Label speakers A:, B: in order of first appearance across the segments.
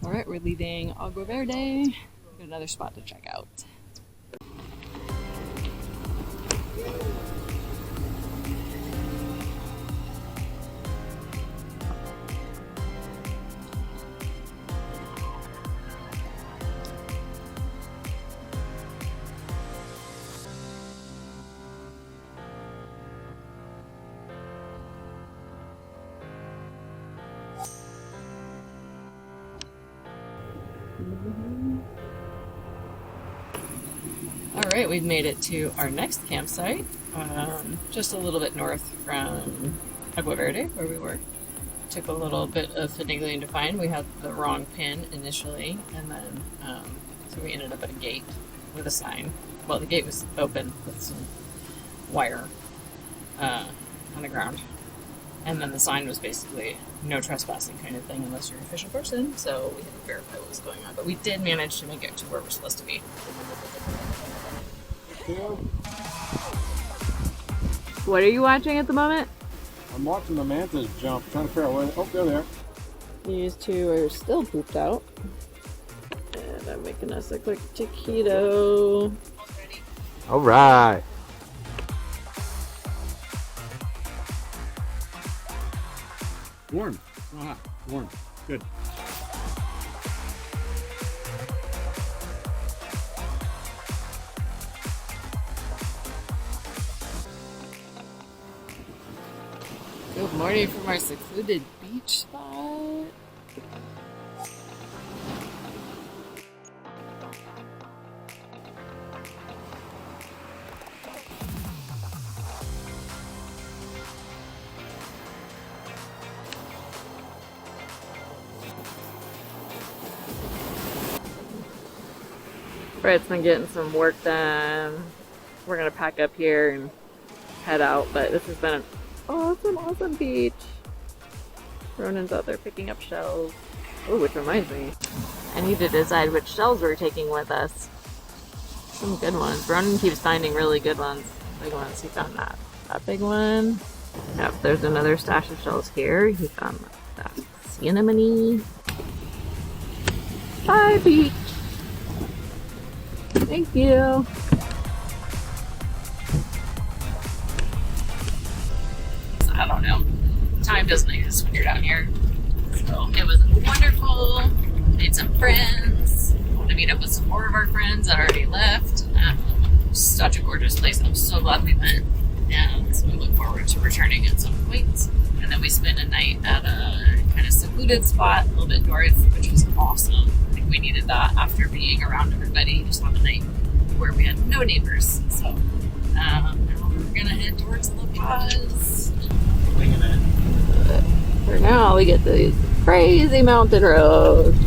A: All right, we're leaving Agua Verde. Got another spot to check out. Alright, we've made it to our next campsite, just a little bit north from Agua Verde, where we were. Took a little bit of finagling to find. We had the wrong pin initially, and then so we ended up at a gate with a sign. Well, the gate was open with some wire on the ground. And then the sign was basically no trespassing kind of thing unless you're an official person, so we had to verify what was going on. But we did manage to make it to where we're supposed to be. What are you watching at the moment?
B: I'm watching the mantas jump, trying to figure out where. Oh, there they are.
A: These two are still pooped out. And I'm making us a quick taquito.
B: All right. Warm. Ah, warm. Good.
A: Good morning from our secluded beach spot. Brett's been getting some work done. We're gonna pack up here and head out, but this has been an awesome beach. Ronan's out there picking up shells. Oh, which reminds me, I need to decide which shells we're taking with us. Some good ones. Ronan keeps finding really good ones. Big ones. He found that big one. Yep, there's another stash of shells here. He found that sea anemone. Bye, beach. Thank you. I don't know. Time doesn't exist when you're down here. So it was wonderful. Made some friends. Want to meet up with some more of our friends that already left. Such a gorgeous place. I'm so glad we went. And so we look forward to returning at some point. And then we spent a night at a kind of secluded spot a little bit north, which was awesome. I think we needed that after being around everybody. Just on a night where we had no neighbors. So now we're going to head towards La Paz. For now, we get these crazy mountain roads.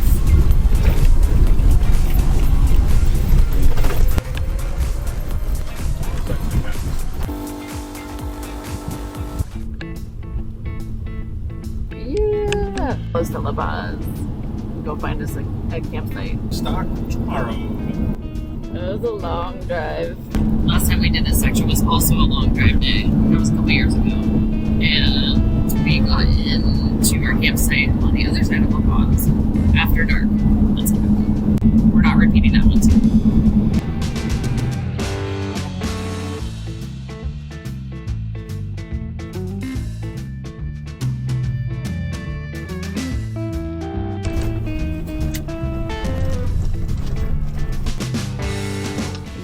A: Yeah, close to La Paz. Go find us a campsite.
B: Stock tomorrow.
A: It was a long drive. Last time we did this section was also a long drive day. That was a couple years ago. And we got into our campsite on the other side of La Paz after dark. That's it. We're not repeating that one too.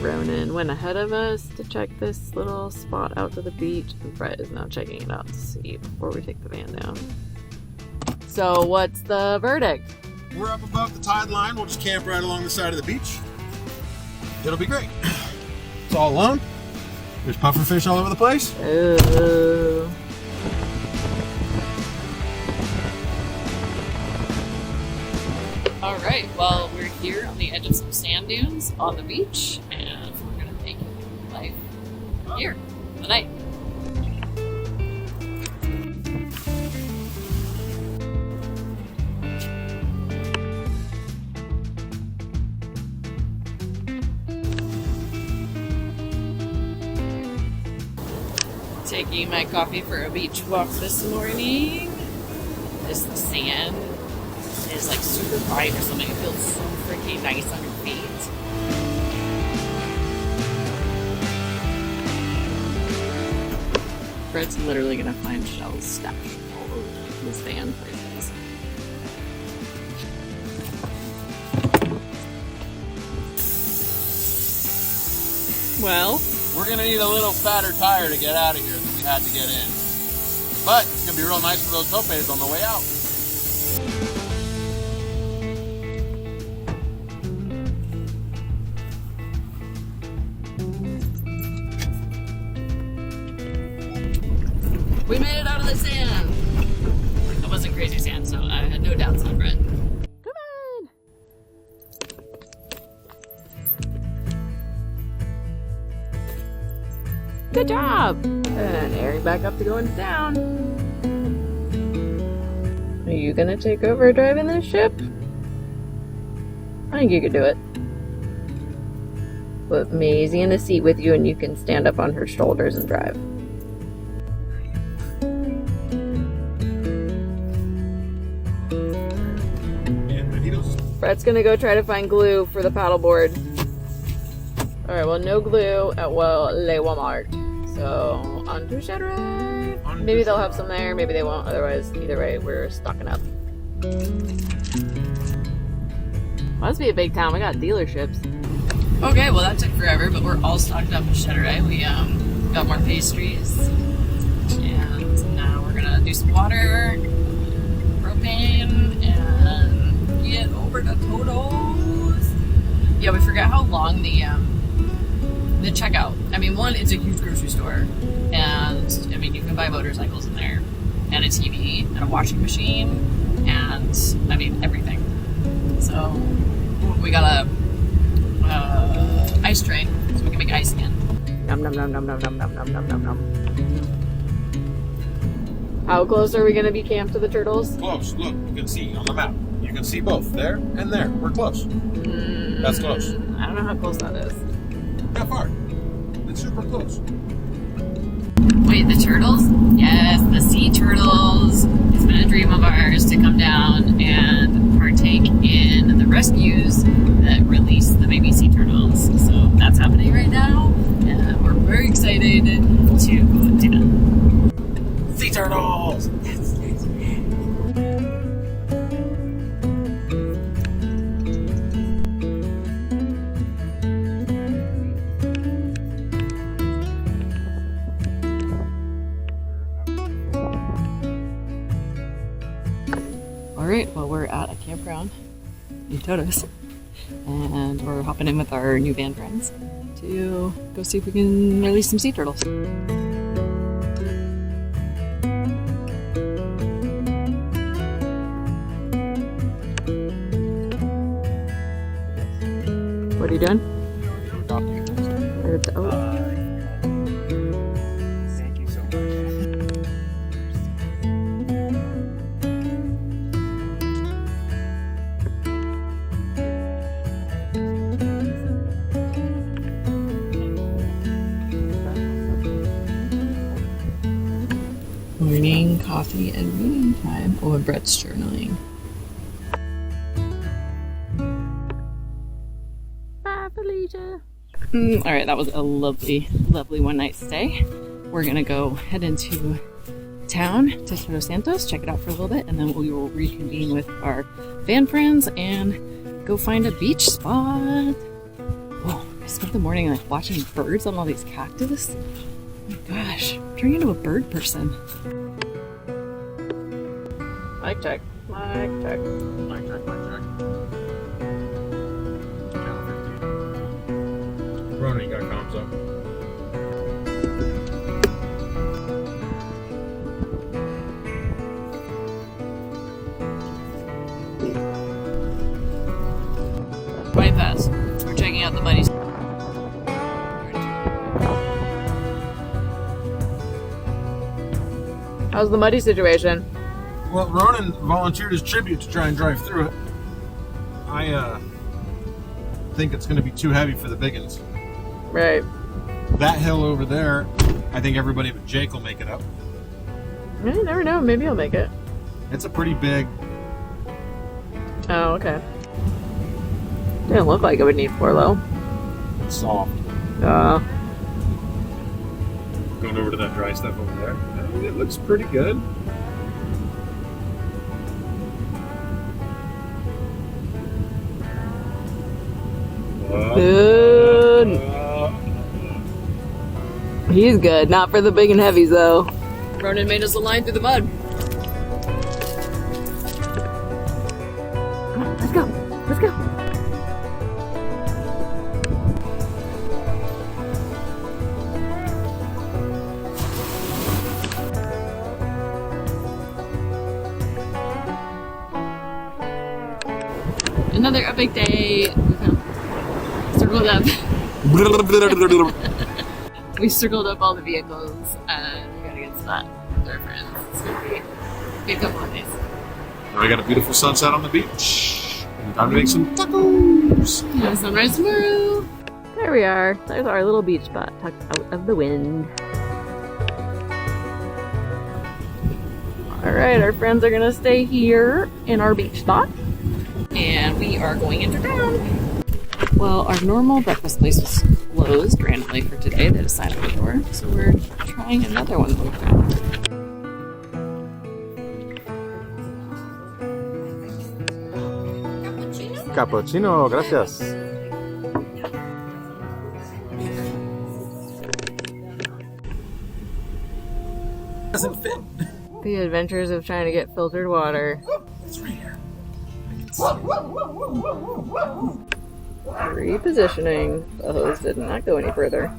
A: Ronan went ahead of us to check this little spot out to the beach, and Brett is now checking it out to see before we take the van down. So what's the verdict?
B: We're up above the tide line. We'll just camp right along the side of the beach. It'll be great. It's all alone. There's pufferfish all over the place.
A: Ooh. All right, well, we're here on the edge of some sand dunes on the beach, and we're gonna take life here for the night. Taking my coffee for a beach walk this morning. The sand is is like super quiet or something. It feels so freaking nice on your feet. Brett's literally gonna find shells stashed all over this van places. Well,
B: We're gonna need a little fatter tire to get out of here than we had to get in. But it's gonna be real nice for those topes on the way out.
A: we made it out of the sand. It wasn't crazy sand, so I had no doubts on Brett. Come on. Good job. And airing back up to going down. Are you gonna take over driving this ship? I think you could do it. Put Maisie in the seat with you and you can stand up on her shoulders and drive. Brett's gonna go try to find glue for the paddleboard. Alright, well, no glue at Le Walmart. So, on to Cheddar. Maybe they'll have some there, maybe they won't. Otherwise, either way, we're stocking up. Must be a big town. We got dealerships. Okay, well, that took forever, but we're all stocked up at Cheddar. We got more pastries. And now we're gonna do some water, propane, and get over to Toto's. Yeah, we forgot how long the checkout. I mean, one, it's a huge grocery store, and I mean, you can buy motorcycles in there, and a TV, and a washing machine, and I mean, everything. So we got a ice tray, so we can make ice again. Nom nom nom nom nom nom nom nom nom nom nom. How close are we gonna be camped to the turtles?
B: Close. Look, you can see on the map. You can see both there and there. We're close. That's close.
A: I don't know how close that is.
B: How far? It's super close.
A: Wait, the turtles? Yes, the sea turtles. It's been a dream of ours to come down and partake in the rescues that release the baby sea turtles. So that's happening right now, and we're very excited to do that.
B: Sea turtles! Yes, yes, yes.
A: Alright, well, we're at a campground in Toto's, and we're hopping in with our new band friends to go see if we can release some sea turtles. What are you doing?
B: Thank you so much.
A: Morning, coffee, and reading time. Oh, and Brett's journaling. Bye, Felicia. Alright, that was a lovely, lovely one night stay. We're gonna go head into town to Todos Santos, check it out for a little bit, and then we will reconvene with our van friends and go find a beach spot. Oh, I spent the morning like watching birds on all these cactus. Oh my gosh, I'm turning into a bird person. Mic check. Mic check.
B: Mic check, mic check. Channel 15. Ronan, you got comms up?
A: Right fast. We're checking out the buddies. How's the muddy situation?
B: Well, Ronan volunteered his tribute to try and drive through it. I think it's going to be too heavy for the biggins.
A: Right.
B: That hill over there, I think everybody but Jake will make it up.
A: You never know. Maybe I'll make it.
B: It's a pretty big
A: Oh, okay. Didn't look like it would need floor though.
B: It's soft. Going over to that dry stuff over there. It looks pretty good.
A: Good. He's good. Not for the big and heavies though. Ronan made us a line through the mud. Come on, let's go. Let's go. Another epic day. Circled up. We circled up all the vehicles and we gotta get spot with our friends. It's gonna be a couple of days.
B: We got a beautiful sunset on the beach. And time to make some tacos.
A: Yeah, sunrise tomorrow. There we are. There's our little beach spot tucked out of the wind. Alright, our friends are gonna stay here in our beach spot. And we are going into town. Well, our normal breakfast place was closed randomly for today. They had a sign at the door. So we're trying another one that we found.
B: Cappuccino, gracias. Doesn't fit.
A: The adventures of trying to get filtered water.
B: It's right here.
A: Repositioning. The hose did not go any further.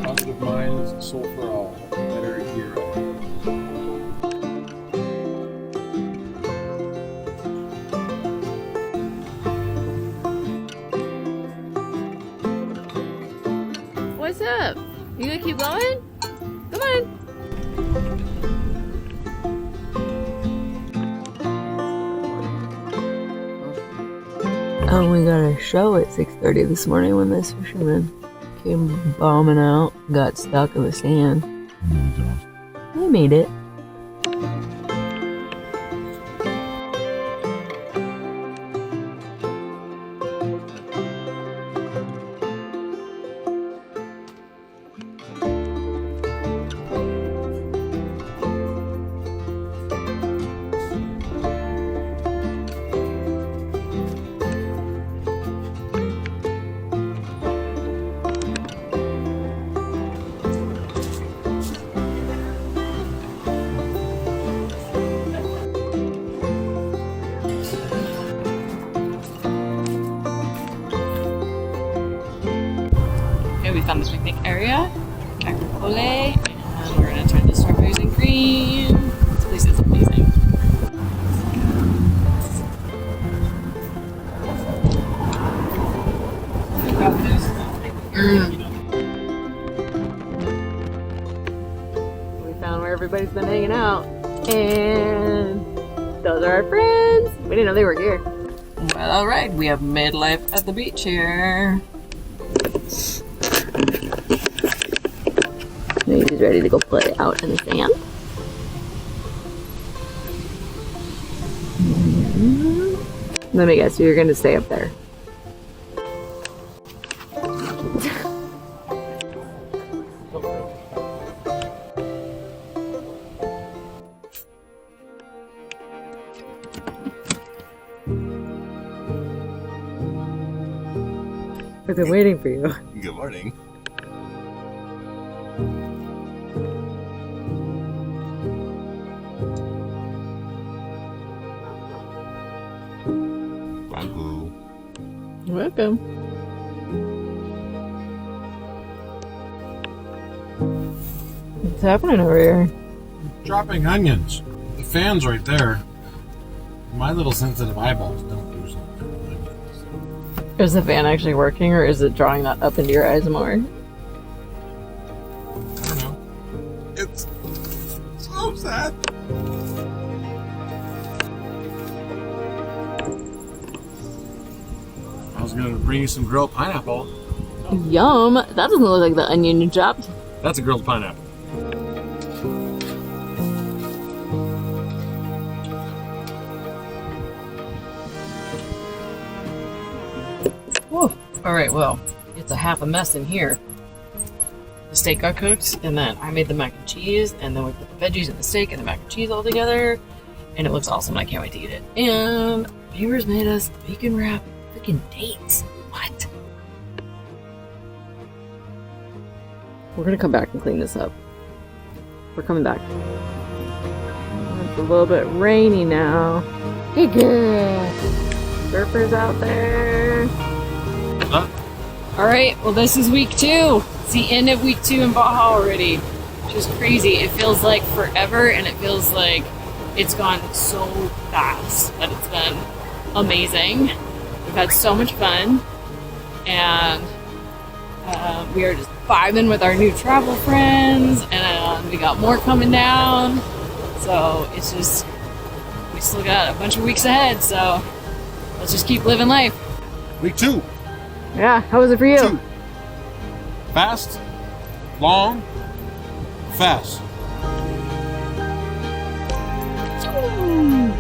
B: Positive minds, soul for all. Better hero.
A: What's up? You gonna keep going? Come on. Oh, we got a show at 6:30 this morning when this fisherman came bombing out, got stuck in the sand. I made it. We found this picnic area, agricole, and we're gonna turn the strawberries and green. This place is amazing. We found where everybody's been hanging out, and those are our friends. We didn't know they were here. Well, alright, we have midlife at the beach here. He's ready to go play out in the sand. Let me guess, you're going to stay up there. I've been waiting for you.
B: Good morning.
A: Welcome. What's happening over here?
B: Dropping onions. The fan's right there. My little sensitive eyeballs don't do something.
A: Is the fan actually working, or is it drawing that up into your eyes more?
B: I don't know. It's so sad. is going to bring you some grilled pineapple.
A: Yum! That doesn't look like the onion you chopped.
B: That's a grilled pineapple.
A: Whew. All right, well, it's a half a mess in here. The steak got cooked, and then I made the mac and cheese, and then we put the veggies and the steak and the mac and cheese all together, and it looks awesome. I can't wait to eat it. And neighbors made us bacon wrap freaking dates. What? We're gonna come back and clean this up. We're coming back. It's a little bit rainy now. Hey girl! Surfers out there.
B: Huh?
A: Alright, well this is week 2. It's the end of week 2 in Baja already. Which is crazy. It feels like forever, and it feels like it's gone so fast. But it's been amazing. We've had so much fun. And we are just vibing with our new travel friends. And we got more coming down. So it's just, we still got a bunch of weeks ahead. So let's just keep living life.
B: Week 2.
A: Yeah, how was it for you?
B: 2. Fast, long, fast.
A: Choo!